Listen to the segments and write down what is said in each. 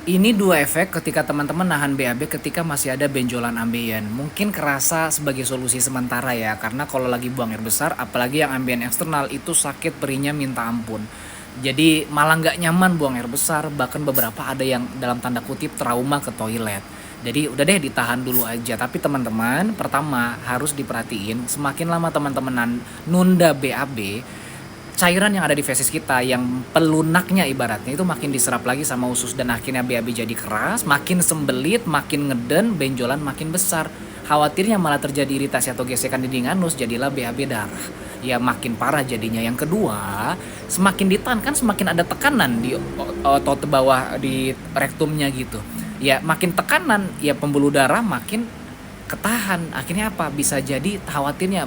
Ini dua efek ketika teman-teman nahan BAB ketika masih ada benjolan ambien. Mungkin kerasa sebagai solusi sementara ya, karena kalau lagi buang air besar, apalagi yang ambien eksternal itu sakit perihnya minta ampun. Jadi malah nggak nyaman buang air besar, bahkan beberapa ada yang dalam tanda kutip trauma ke toilet. Jadi udah deh ditahan dulu aja. Tapi teman-teman, pertama harus diperhatiin, semakin lama teman-teman nunda BAB, cairan yang ada di feses kita yang pelunaknya ibaratnya itu makin diserap lagi sama usus dan akhirnya BAB jadi keras, makin sembelit, makin ngeden, benjolan makin besar. Khawatirnya malah terjadi iritasi atau gesekan dinding anus, jadilah BAB darah. Ya makin parah jadinya. Yang kedua, semakin ditahan kan semakin ada tekanan di otot bawah di rektumnya gitu. Ya makin tekanan, ya pembuluh darah makin ketahan. Akhirnya apa? Bisa jadi khawatirnya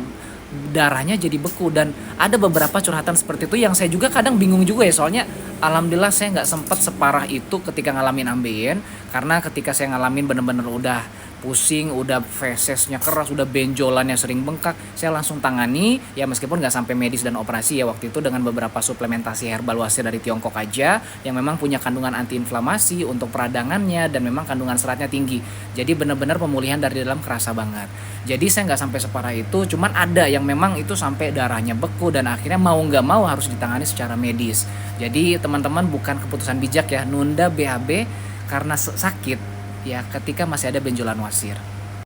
darahnya jadi beku, dan ada beberapa curhatan seperti itu yang saya juga kadang bingung juga ya, soalnya alhamdulillah saya nggak sempet separah itu ketika ngalamin ambien, karena ketika saya ngalamin bener-bener udah pusing, udah fesesnya keras, udah benjolannya sering bengkak, saya langsung tangani ya, meskipun nggak sampai medis dan operasi ya waktu itu, dengan beberapa suplementasi herbal wasir dari Tiongkok aja yang memang punya kandungan antiinflamasi untuk peradangannya dan memang kandungan seratnya tinggi, jadi bener-bener pemulihan dari dalam kerasa banget. Jadi saya nggak sampai separah itu, cuman ada yang memang itu sampai darahnya beku dan akhirnya mau nggak mau harus ditangani secara medis. Jadi teman-teman, bukan keputusan bijak ya nunda BAB karena sakit ya ketika masih ada benjolan wasir.